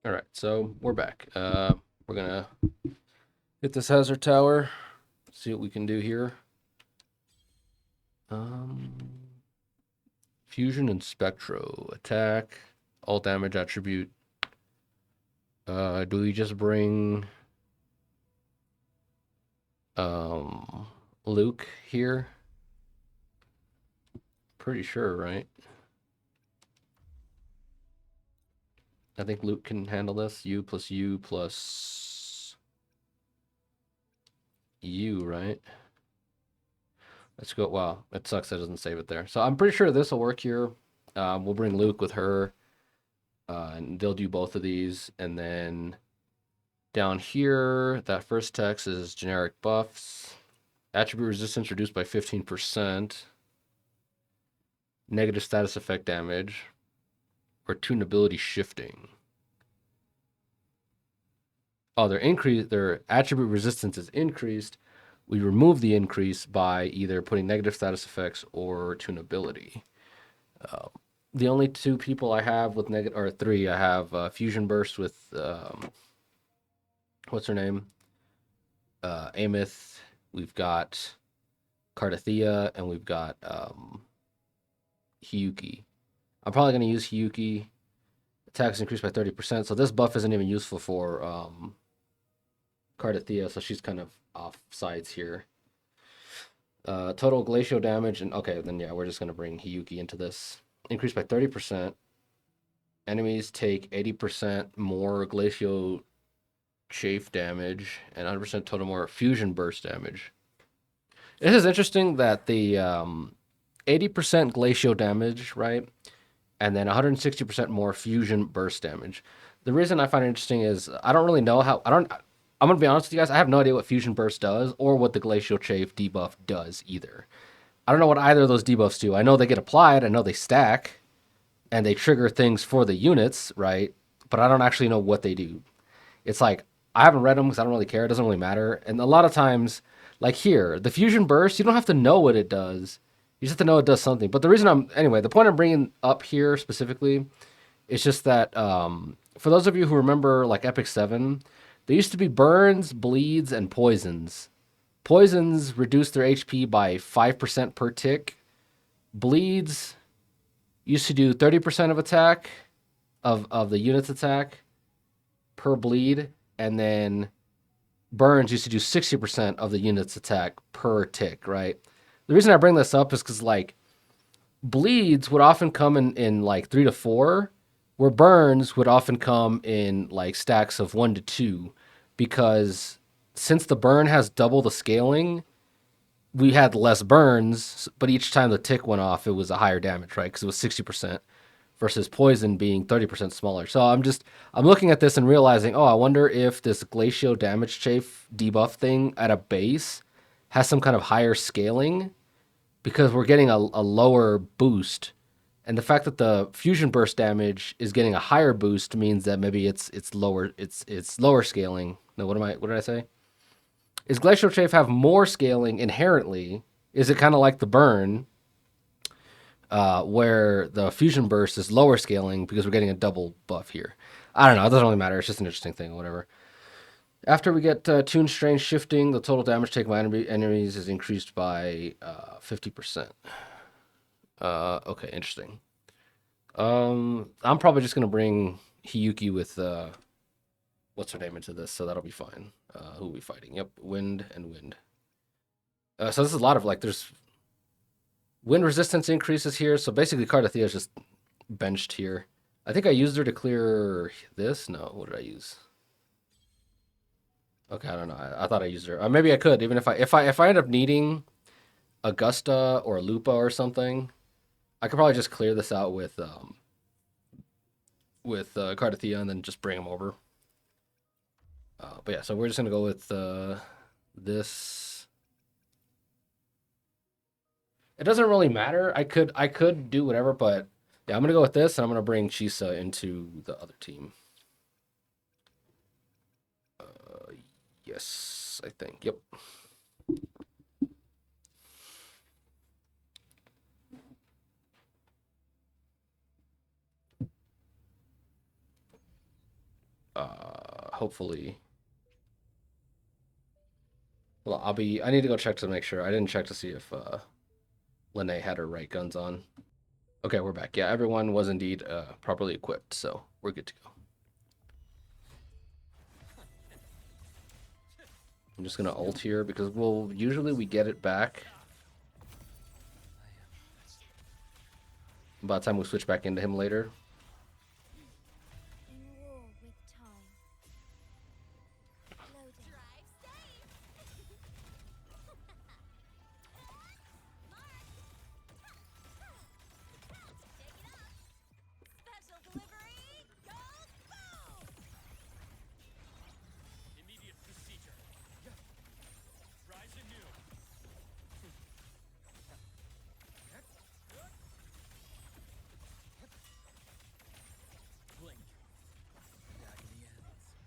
All right, so we're back. We're gonna hit this hazard tower, see what we can do here. Um, Fusion and Spectro attack, all damage attribute. Do we just bring um Luke here? Pretty sure, right? I think Luke can handle this. U plus U plus U, right? Let's go. Wow, it sucks that it doesn't save it there. So I'm pretty sure this will work here. We'll bring Luke with her, and they'll do both of these. And then down here, that first text is generic buffs. Attribute resistance reduced by 15%. Negative status effect damage. Or tunability shifting. Oh, their attribute resistance is increased. We remove the increase by either putting negative status effects or tunability. Uh, the only two people I have with negative, or three, I have Fusion Burst with what's her name? Amith. We've got Cardathea, and we've got Hiyuki. I'm probably going to use Hiyuki. Attacks increased by 30%, so this buff isn't even useful for Cardathea, so she's kind of off sides here. Total glacial damage, and okay, then yeah, we're just going to bring Hiyuki into this. Increased by 30%. Enemies take 80% more glacial chafe damage and 100% total more fusion burst damage. It is interesting that the 80% glacial damage, right? And then 160% more fusion burst damage. The reason I find it interesting is I don't really know how. I'm gonna be honest with you guys. I have no idea what fusion burst does or what the glacial chafe debuff does either. I don't know what either of those debuffs do. I know they get applied. I know they stack, and they trigger things for the units, right? But I don't actually know what they do. It's like I haven't read them because I don't really care. It doesn't really matter. And a lot of times, like here, the fusion burst, you don't have to know what it does. You just have to know it does something. But the reason the point I'm bringing up here specifically is just that for those of you who remember like Epic 7, there used to be burns, bleeds, and poisons. Poisons reduce their HP by 5% per tick. Bleeds used to do 30% of attack of the unit's attack per bleed, and then burns used to do 60% of the unit's attack per tick, right? The reason I bring this up is because like bleeds would often come in like 3 to 4, where burns would often come in like stacks of 1 to 2, because since the burn has double the scaling, we had less burns, but each time the tick went off, it was a higher damage, right? Because it was 60% versus poison being 30% smaller. So I'm looking at this and realizing, oh, I wonder if this glacial damage chafe debuff thing at a base has some kind of higher scaling because we're getting a lower boost. And the fact that the fusion burst damage is getting a higher boost means that maybe it's lower scaling. No, what did I say? Is glacial chafe have more scaling inherently? Is it kind of like the burn, where the fusion burst is lower scaling because we're getting a double buff here? I don't know. It doesn't really matter. It's just an interesting thing, whatever. After we get Tune Strain shifting, the total damage taken by enemies is increased by 50%. Okay, interesting. I'm probably just gonna bring Hiyuki with what's her name into this, so that'll be fine. Who are we fighting? Yep, wind and wind. So this is a lot of like there's wind resistance increases here. So basically, Cardathea is just benched here. I think I used her to clear this. No, what did I use? Okay, I don't know. I thought I used her. Maybe I could, even if I end up needing Augusta or Lupa or something, I could probably just clear this out with Cardathea and then just bring them over. But yeah, so we're just gonna go with this. It doesn't really matter. I could do whatever, but yeah, I'm gonna go with this, and I'm gonna bring Chisa into the other team. Yes, I think. Yep. Hopefully. Well, I need to go check to make sure. I didn't check to see if Lene had her right guns on. Okay, we're back. Yeah, everyone was indeed properly equipped, so we're good to go. I'm just gonna ult here because usually we get it back by the time we switch back into him later.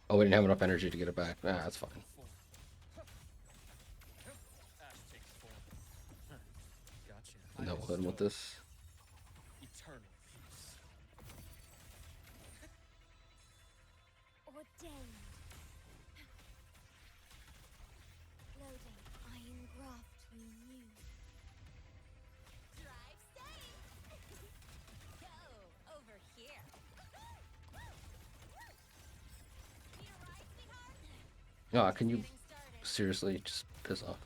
Oh, we didn't have enough energy to get it back. Nah, that's fine. No, we'll hit him with this. Oh, can you seriously just piss off?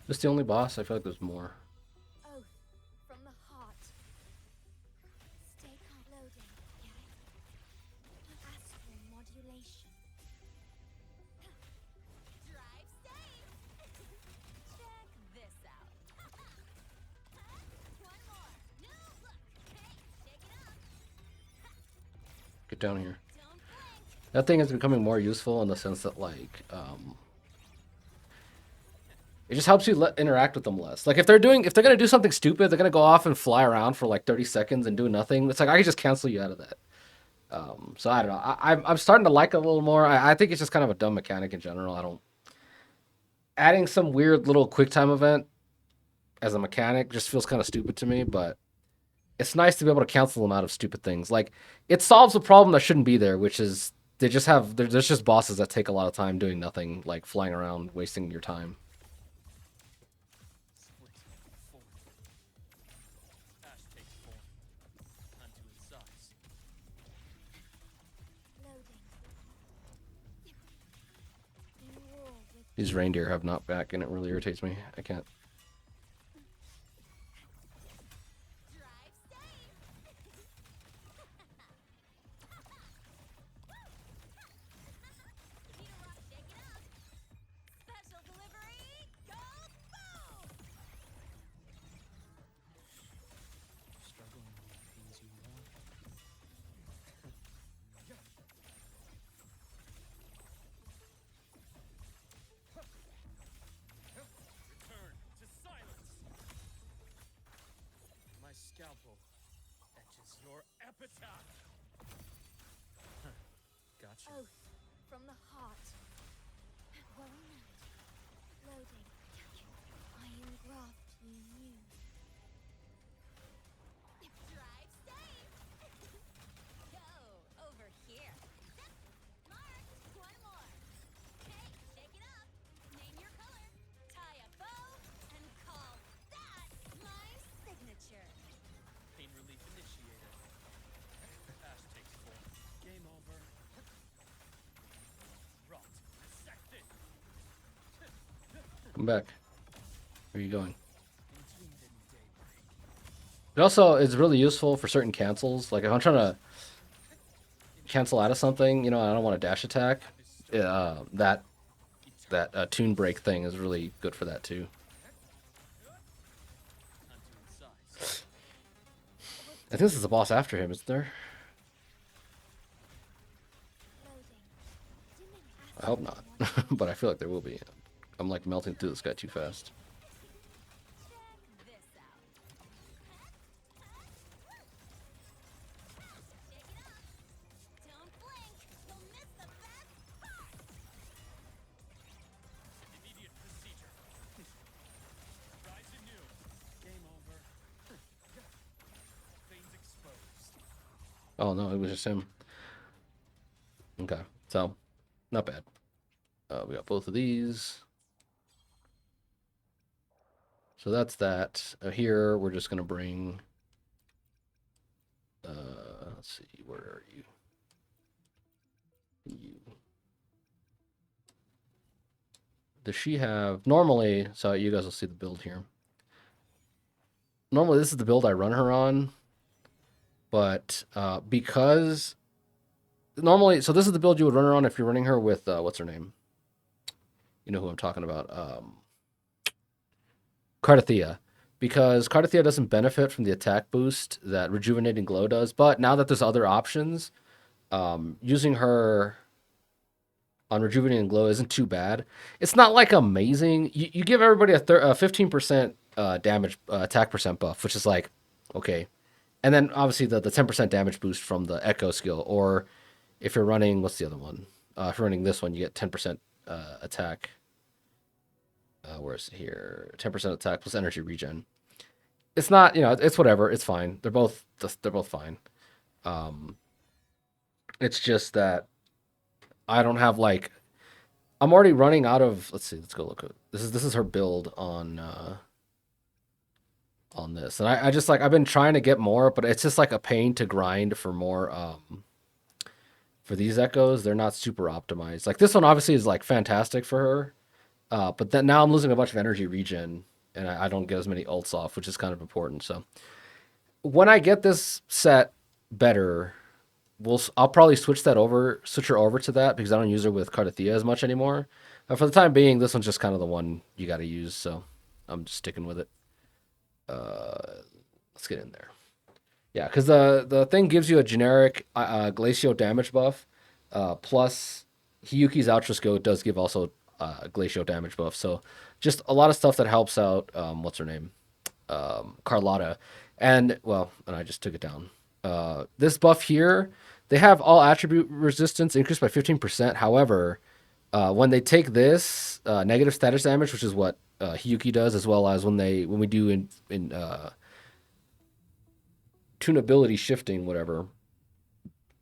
This the only boss? I feel like there's more. Get down here. That thing is becoming more useful in the sense that, like, it just helps you interact with them less. Like, if they're gonna do something stupid, they're gonna go off and fly around for like 30 seconds and do nothing. It's like I can just cancel you out of that. So I don't know. I'm starting to like it a little more. I think it's just kind of a dumb mechanic in general. I don't. Adding some weird little quick time event as a mechanic just feels kind of stupid to me, but it's nice to be able to cancel them out of stupid things. Like, it solves a problem that shouldn't be there, which is there's just bosses that take a lot of time doing nothing, like flying around, wasting your time. These reindeer have knockback, and it really irritates me. I can't. Come back. Where are you going? It also is really useful for certain cancels. Like, if I'm trying to cancel out of something, you know, I don't want to dash attack. That tune break thing is really good for that too. I think this is the boss after him, isn't there? hope not. But I feel like there will be. I'm like melting through this guy too fast. Oh no, it was just him. Okay, so not bad. We got both of these. So that's that. Here we're just gonna bring. Let's see, where are you? You. Does she have normally? So you guys will see the build here. Normally, this is the build I run her on, but because normally, so this is the build you would run her on if you're running her with what's her name? You know who I'm talking about? Cardathea. Because Cardathea doesn't benefit from the attack boost that Rejuvenating Glow does, but now that there's other options, using her on Rejuvenating Glow isn't too bad. It's not like amazing. You give everybody a 15% damage attack percent buff, which is like, okay. And then obviously the 10% damage boost from the Echo skill, or if you're running, what's the other one? If you're running this one, you get 10% attack. Where is it here? 10% attack plus energy regen. It's not, it's whatever. It's fine. They're both fine. It's just that I don't have like, I'm already running out of. Let's see. Let's go look at this. Is her build on this, and I just like I've been trying to get more, but it's just like a pain to grind for more. For these echoes, they're not super optimized. Like this one obviously is like fantastic for her. But then now I'm losing a bunch of energy regen, and I don't get as many ults off, which is kind of important. So when I get this set better, I'll probably switch her over to that because I don't use her with Cardathea as much anymore. But for the time being, this one's just kind of the one you got to use. So I'm just sticking with it. Let's get in there. Yeah, because the thing gives you a generic glacial damage buff, plus Hiyuki's Ultra Skill does give also glacial damage buff. So just a lot of stuff that helps out. What's her name? Carlotta, and I just took it down. This buff here, they have all attribute resistance increased by 15%. However, when they take this negative status damage, which is what Hiyuki does, as well as when we do in tunability shifting, whatever,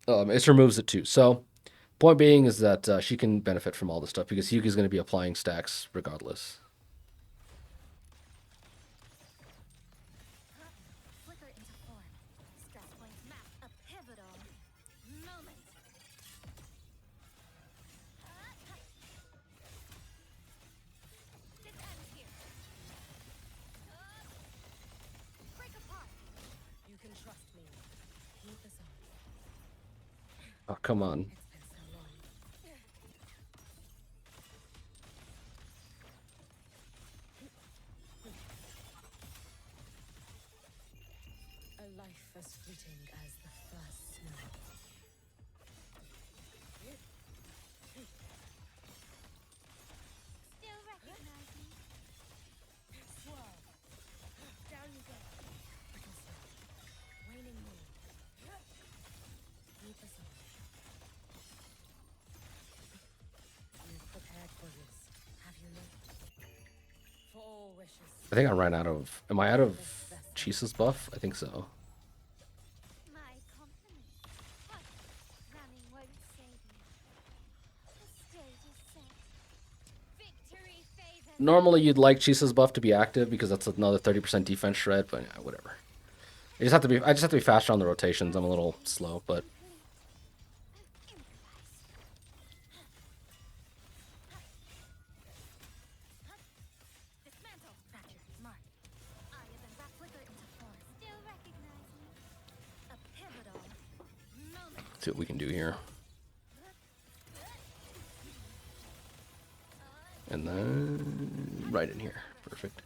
it removes it too. So point being is that she can benefit from all this stuff because Hiyuki's going to be applying stacks regardless. Oh, come on. A life as fleeting as the first snow. Still recognize me? Swirl. Down you go. Brittle snow. Waning moon. Keep us on. You've prepared for this, have you not? For all wishes. I think I ran out of. Am I out of Chisa's buff? I think so. My compliment. But running won't save you. The stage is set. Victory favors. Normally, you'd like Chisa's buff to be active because that's another 30% defense shred, but yeah, whatever. I just have to be faster on the rotations. I'm a little slow, but. See what we can do here. And then right in here. Perfect.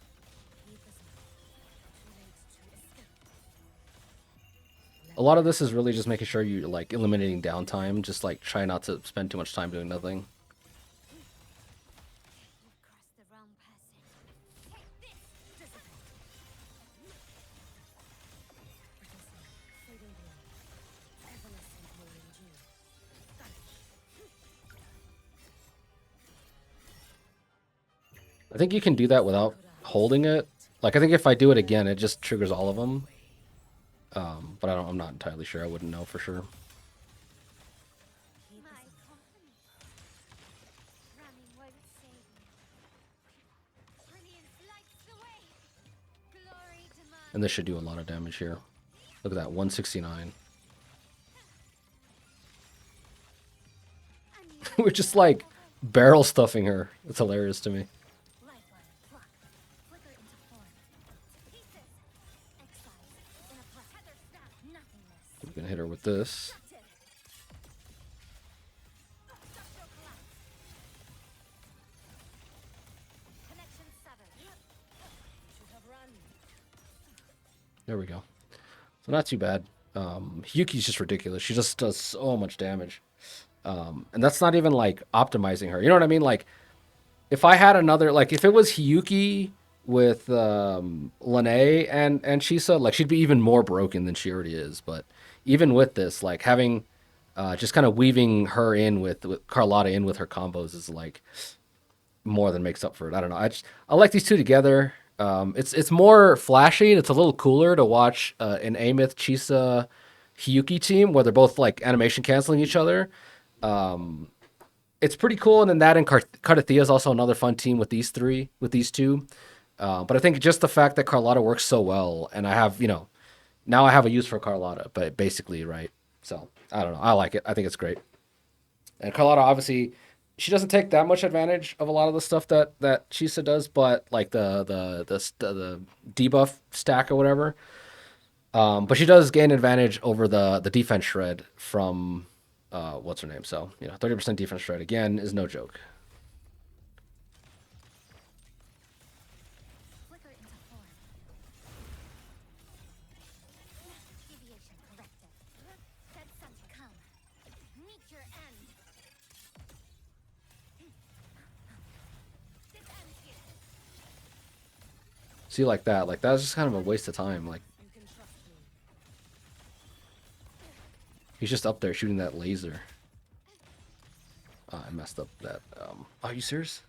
A lot of this is really just making sure you like eliminating downtime, just like try not to spend too much time doing nothing. I think you can do that without holding it. Like, I think if I do it again, it just triggers all of them. But I'm not entirely sure. I wouldn't know for sure. My company. Running won't save me. Brilliance lights the way. Glory demands. And this should do a lot of damage here. Look at that, 169. We're just like barrel stuffing her. It's hilarious to me. Lifeline, pluck, flicker into form. Pieces. Exile, in a breath. Tether snap, nothingness. We're gonna hit her with this. Constructed. Structural collapse. Connection severed. Should have run. There we go. So not too bad. Hiyuki's just ridiculous. She just does so much damage. And that's not even like optimizing her. You know what I mean? Like if I had another, like if it was Hiyuki with Lene and Chisa, like she'd be even more broken than she already is. But even with this, like having just kind of weaving her in with Carlotta in with her combos is like more than makes up for it. I don't know. I like these two together. It's more flashy and it's a little cooler to watch an Amith Chisa Hiyuki team where they're both like animation canceling each other. It's pretty cool, and then that and Cardathia is also another fun team with these two. But I think just the fact that Carlotta works so well, and I have, now I have a use for Carlotta, but basically, right? So I don't know. I like it. I think it's great. And Carlotta, obviously, she doesn't take that much advantage of a lot of the stuff that Chisa does, but like the debuff stack or whatever. But she does gain advantage over the defense shred from what's her name? So 30% defense shred again is no joke. Flicker into form. Deviation corrected. Dead sun to come. Meet your end. This ends here. See, like that's just kind of a waste of time. Like You can trust me. he's just up there shooting that laser. I messed up that. Are you serious?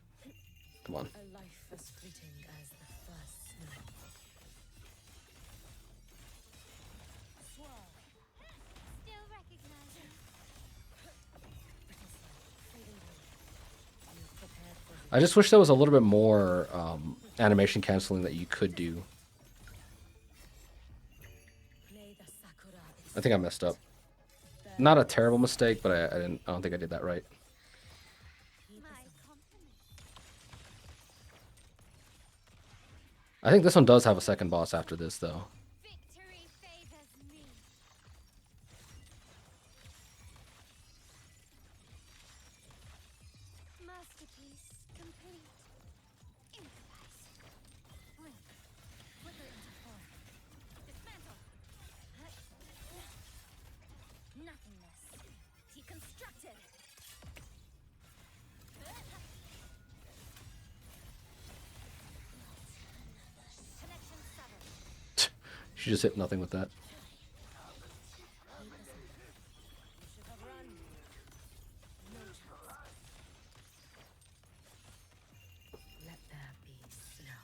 Come on. A life as fleeting as the first snow. Swirl. Still recognizing. Fading blue. You've prepared for the I just wish there was a little bit more animation canceling that you could do. play the Sakura. I think I messed up. Not a terrible mistake, but I don't think I did that right. My company. I think this one does have a second boss after this, though. Victory favors me. Masterpiece complete. Improvise. Blink. Flicker into form. Dismantle. Nothingness. Deconstructed. Connection severed. She just hit nothing with that. should have run. No chance. Let there be snow.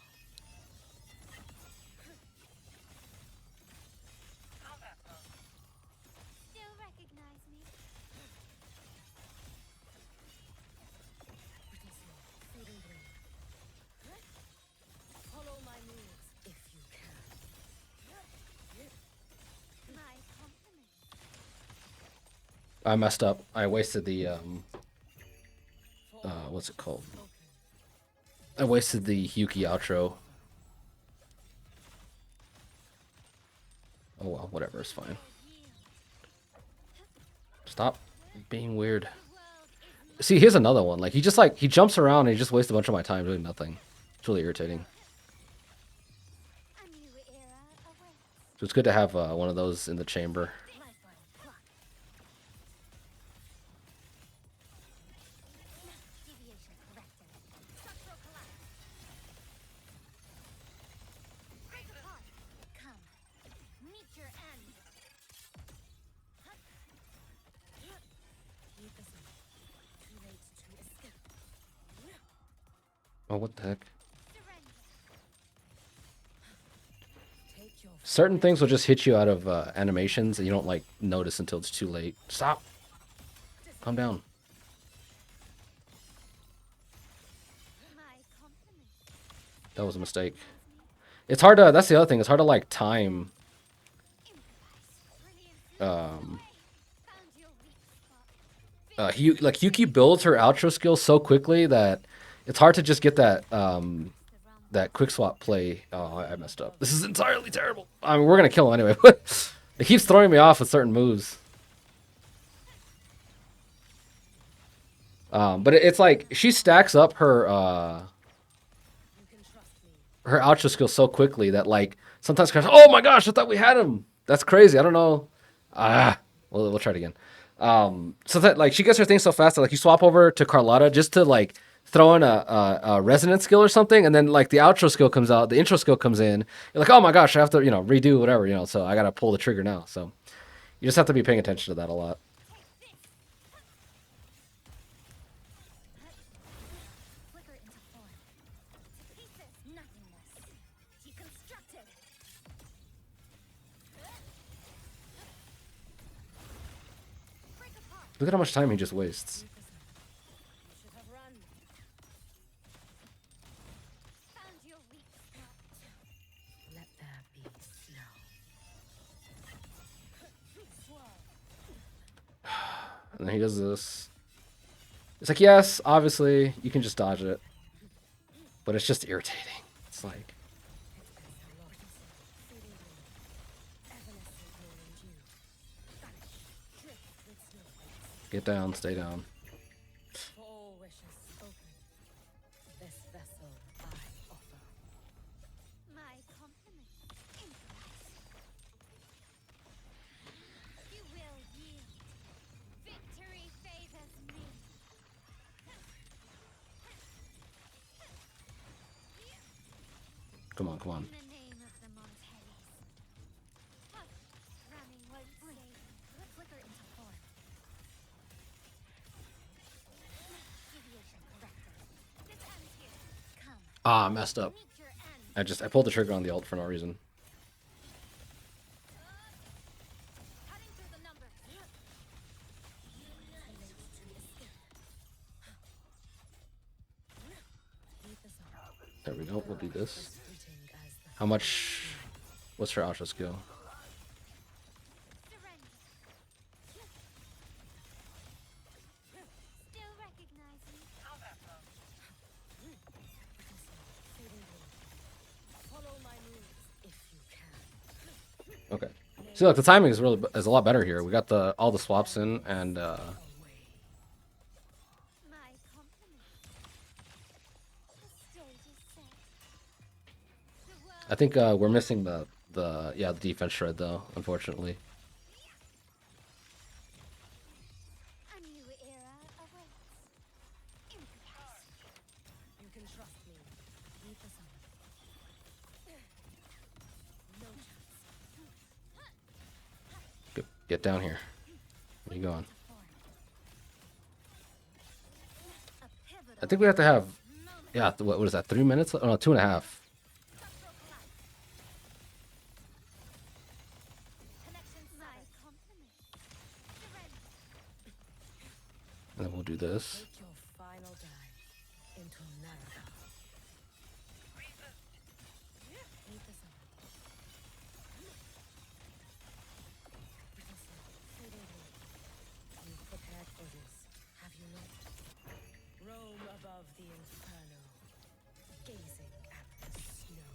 Still recognize me. Pretty slow. Fading blue. Follow my moves if you can. My company. I messed up. I wasted the what's it called? I wasted the Hiyuki outro. Oh well, whatever, it's fine. Stop being weird. See, here's another one. Like he jumps around and he just wastes a bunch of my time doing nothing. It's really irritating. A new era awaits. So it's good to have one of those in the chamber. Lifeline pluck. Deviation corrected. Structural collapse. Break apart. Come. Meet your end. Keep us on. Too late to escape. Oh, what the heck? Certain things will just hit you out of animations and you don't like notice until it's too late. Stop. Calm down. My compliments. That was a mistake. It's hard to. That's the other thing. It's hard to like time. Brilliant. Found your weak spot. Hiyuki builds her outro skill so quickly that it's hard to just get that that quick swap play. Oh, I messed up. This is entirely terrible. I mean, we're gonna kill him anyway. But it keeps throwing me off with certain moves. But it's like she stacks up her her outro skill so quickly that like sometimes oh my gosh, I thought we had him. That's crazy. I don't know. We'll try it again. So that like she gets her thing so fast that like you swap over to Carlotta just to like throw in a resonance skill or something, and then like the outro skill comes out, the intro skill comes in. You're like, oh my gosh, I have to redo whatever So I gotta pull the trigger now. So you just have to be paying attention to that a lot. Flicker into form. To pieces. Nothingness. Deconstructed. Break apart. Look at how much time he just wastes. You should have run. Found your weak spot. Let there be snow. And then he does this. It's like, yes, obviously you can just dodge it, but it's just irritating. It's like, get down, stay down. For all wishes spoken, this vessel I offer. My compliments. You will yield. Victory favors me. Come on, come on. In the name of the Montelis. Ramming won't save. Let's flicker into form. Deviation corrected. This ends here. Come. Ah, messed up. Meet your end. I pulled the trigger on the ult for no reason. Cutting through the numbers. Keep this up. There we go. We'll do this. Fleeting as the How much? What's her outro skill? Surrender. Still recognizing. follow my moves if you can. Okay. See, look, the timing is a lot better here. We got all the swaps in, and Away. My compliments. The stage is set. The world I think we're missing the defense shred though, unfortunately. a new era awaits. Impact. You can trust me. Keep this on. No chance. Get down here. Where you going? A pivotal I think we have to have moment. what is that? 3 minutes? Oh no, 2.5. Structural collapse. Connections. My compliments. Surrender. And then we'll do this. Take your final dive into America. Keep this on. You've prepared for this, have you not? Roam above the inferno, gazing at the snow.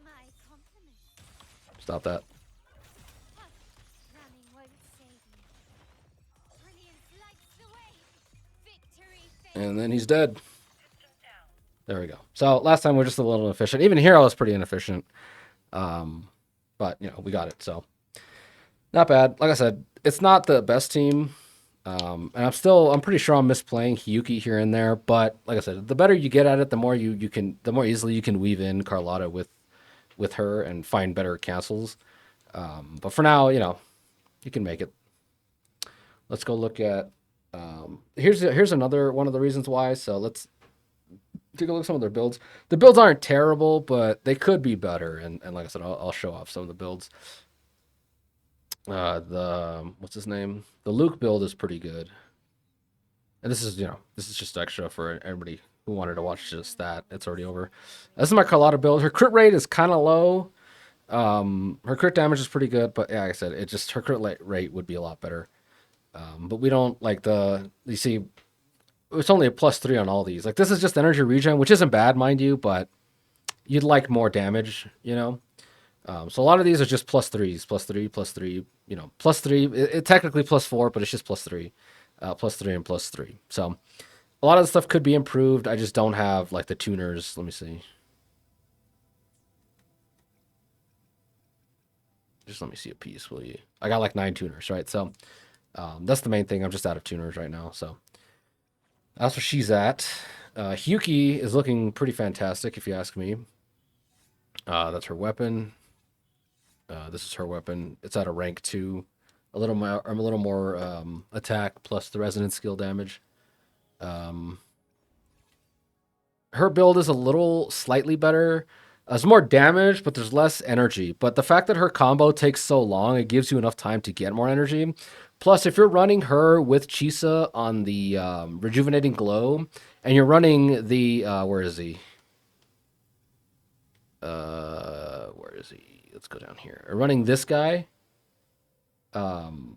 My compliments. Stop that. Ramming won't save you. Brilliance lights the way. Victory favors. And then he's dead. There we go. So last time we are just a little inefficient. Even here I was pretty inefficient. But we got it. So not bad. Like I said, it's not the best team. And I'm pretty sure I'm misplaying Hiyuki here and there. But like I said, the better you get at it, the more the more easily you can weave in Carlotta with her and find better cancels. But for now, you can make it. Let's go look at here's another one of the reasons why. So let's Take a look at some of their builds. The builds aren't terrible, but they could be better. And like I said, I'll show off some of the builds. The what's his name? The Luke build is pretty good. And this is, this is just extra for everybody who wanted to watch just that. It's already over. This is my Carlotta build. Her crit rate is kind of low. Her crit damage is pretty good, but yeah, like I said, it just her crit rate would be a lot better. But we don't like you see, it's only a +3 on all these. Like this is just energy regen, which isn't bad, mind you, but you'd like more damage, So a lot of these are just +3s, +3, +3, +3. It technically +4, but it's just +3, +3 and +3. So a lot of the stuff could be improved. I just don't have like the tuners. Let me see. Just let me see a piece, will you? I got like 9 tuners, right? So that's the main thing. I'm just out of tuners right now. So that's where she's at. Hiyuki is looking pretty fantastic, if you ask me. That's her weapon. This is her weapon. It's at a rank 2. A little more attack plus the resonance skill damage. Her build is a little slightly better. It's more damage, but there's less energy. But the fact that her combo takes so long, it gives you enough time to get more energy. Plus, if you're running her with Chisa on the Rejuvenating Glow, and you're running the where is he? Where is he? Let's go down here. Running this guy. Okay,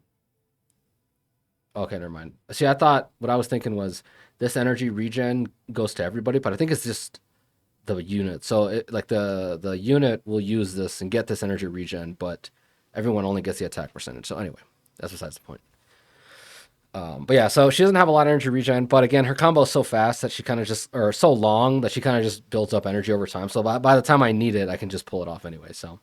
never mind. See, I thought what I was thinking was this energy regen goes to everybody, but I think it's just the unit. So the unit will use this and get this energy regen, but everyone only gets the attack percentage. So anyway, that's besides the point. But yeah, so she doesn't have a lot of energy regen, but again, her combo is so fast that she kind of just, or so long that she kind of just builds up energy over time. So by the time I need it, I can just pull it off anyway. So,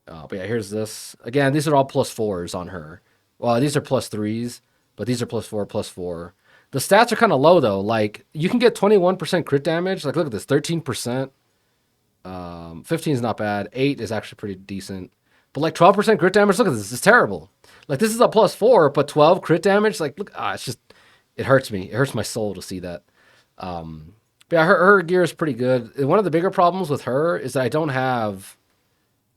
but yeah, here's this. Again, these are all +4s on her. Well, these are +3s, but these are +4, +4. The stats are kind of low though. Like you can get 21% crit damage. Like look at this, 13%. 15 is not bad. 8 is actually pretty decent. But like 12% crit damage, look at this. It's terrible. Like this is a +4, but 12 crit damage. Like look, it's just, it hurts me. It hurts my soul to see that. But yeah, her gear is pretty good. One of the bigger problems with her is that I don't have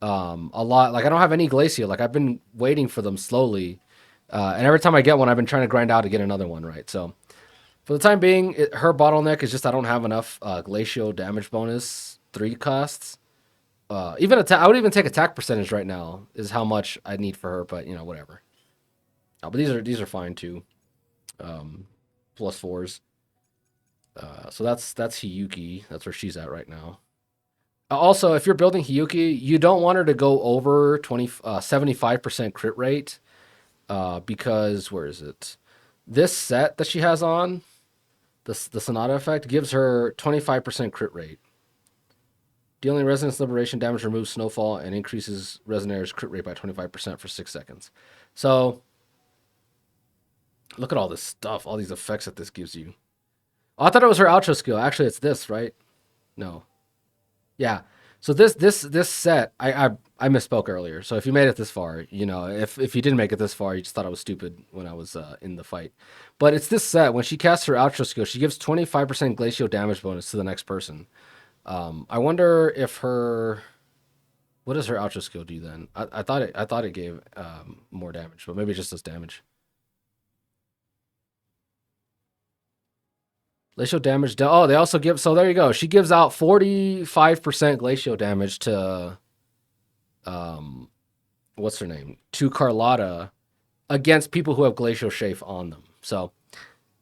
a lot. Like I don't have any Glacial. Like I've been waiting for them slowly. And every time I get one, I've been trying to grind out to get another one, right? So for the time being, her bottleneck is just I don't have enough Glacial damage bonus 3 costs. Even I would even take attack percentage right now is how much I need for her, but whatever. But these are fine too. +4s. So that's Hiyuki. That's where she's at right now. Also, if you're building Hiyuki, you don't want her to go over 75% crit rate. Because where is it? This set that she has on, the Sonata effect, gives her 25% crit rate. Dealing Resonance Liberation damage removes Snowfall and increases Resonator's crit rate by 25% for 6 seconds. So, look at all this stuff, all these effects that this gives you. Oh, I thought it was her outro skill. Actually, it's this, right? No. Yeah. So this set, I misspoke earlier. So if you made it this far, if you didn't make it this far, you just thought I was stupid when I was in the fight. But it's this set. When she casts her outro skill, she gives 25% glacial damage bonus to the next person. I wonder if what does her outro skill do then? I thought it gave more damage, but maybe it just does damage. Glacial damage. Oh, they also give. So there you go. She gives out 45% glacial damage to, what's her name? To Carlotta against people who have glacial chafe on them. So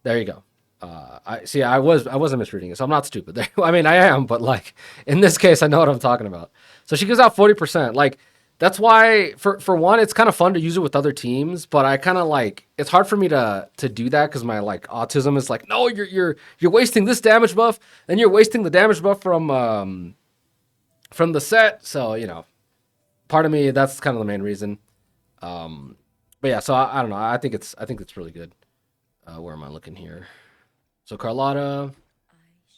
there you go. I wasn't misreading it, so I'm not stupid. I mean, I am, but like in this case, I know what I'm talking about. So she gives out 40%. Like that's why for one, it's kind of fun to use it with other teams, but I kind of like it's hard for me to do that because my like autism is like, no, you're wasting this damage buff, and you're wasting the damage buff from the set. So part of me, that's kind of the main reason. But yeah, so I don't know. I think it's really good. Where am I looking here? So Carlotta,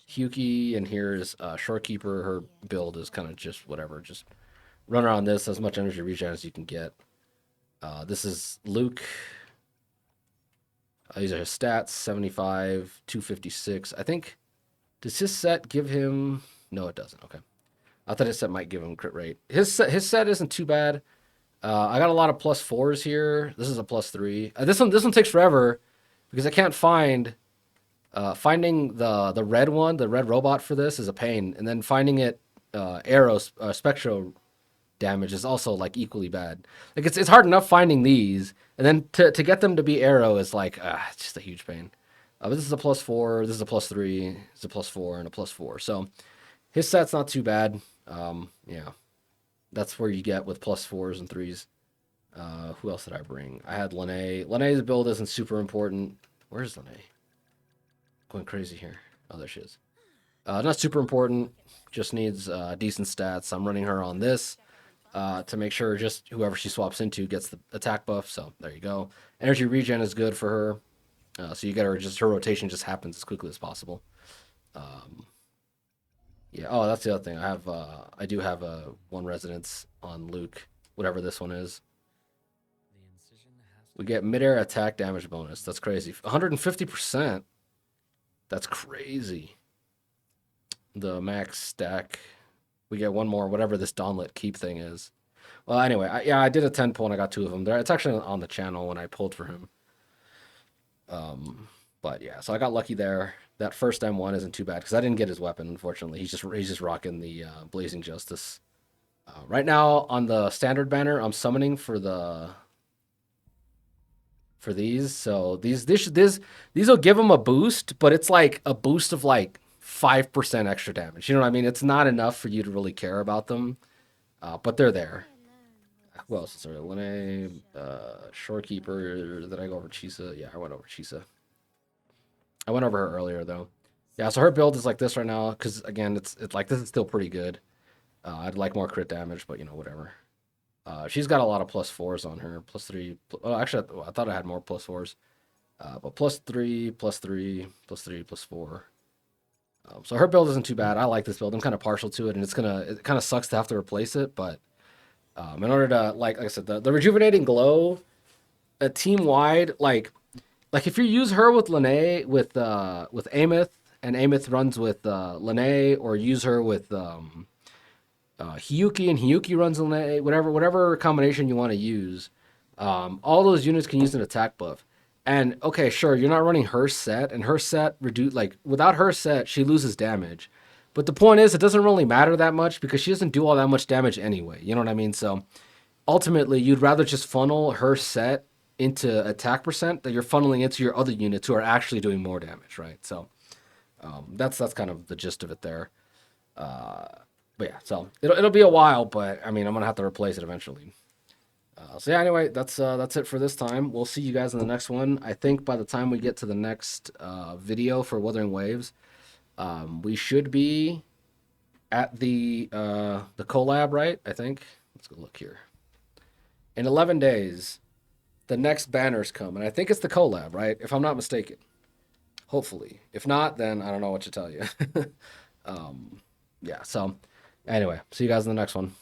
Hiyuki, and here's Shorekeeper. Her build is kind of just whatever. Just run around this as much energy regen as you can get. This is Luke. These are his stats: 75, 256. I think Does his set give him? No, it doesn't. Okay. I thought his set might give him crit rate. His set isn't too bad. I got a lot of +4s here. This is a +3. This one takes forever because I can't find. Finding the red one, the red robot for this is a pain, and then finding it spectral damage is also like equally bad. Like it's hard enough finding these, and then to get them to be arrow is like it's just a huge pain. But this is a +4, this is a +3, it's a +4 and a +4. So his set's not too bad. Yeah, that's where you get with +4s and 3s. Who else did I bring? I had Lene. Lene's build isn't super important. Where's Lene? Going crazy here. Oh, there she is. Not super important. Just needs decent stats. I'm running her on this to make sure just whoever she swaps into gets the attack buff. So there you go. Energy regen is good for her. So you get her her rotation just happens as quickly as possible. Yeah. Oh, that's the other thing. I do have a one resonance on Luke, whatever this one is. We get midair attack damage bonus. That's crazy. 150%. That's crazy. The max stack. We get one more, whatever this Dawnlit keep thing is. Well, anyway, I did a 10 pull and I got 2 of them. It's actually on the channel when I pulled for him. But yeah, so I got lucky there. That first M1 isn't too bad because I didn't get his weapon, unfortunately. He's just rocking the Blazing Justice. Right now on the standard banner, I'm summoning for these. So these will give them a boost, but it's like a boost of like 5% extra damage. You know what I mean? It's not enough for you to really care about them, but they're there. Who else? Sorry, Lene, Shorekeeper. Did I go over Chisa? Yeah, I went over Chisa. I went over her earlier though. Yeah, so her build is like this right now because again, it's like this is still pretty good. I'd like more crit damage, but whatever. She's got a lot of +4s on her. +3. Oh, actually, I thought I had more +4s. But +3, +3, +3, +4. So her build isn't too bad. I like this build. I'm kind of partial to it, and it kind of sucks to have to replace it. But in order to like I said, the rejuvenating glow, team wide, like if you use her with Lene with Amith, and Amith runs with Lene, or use her with Hiyuki and Hiyuki runs Lene, whatever combination you want to use, all those units can use an attack buff. And okay, sure, you're not running her set, and her set without her set, she loses damage. But the point is, it doesn't really matter that much because she doesn't do all that much damage anyway. You know what I mean? So ultimately, you'd rather just funnel her set into attack percent that you're funneling into your other units who are actually doing more damage, right? So that's kind of the gist of it there. But yeah, so it'll be a while, but I mean, I'm gonna have to replace it eventually. So yeah, anyway, that's it for this time. We'll see you guys in the next one. I think by the time we get to the next video for Wuthering Waves, we should be at the collab, right? I think. Let's go look here. In 11 days, the next banners come, and I think it's the collab, right? If I'm not mistaken. Hopefully. If not, then I don't know what to tell you. Yeah, so anyway, see you guys in the next one.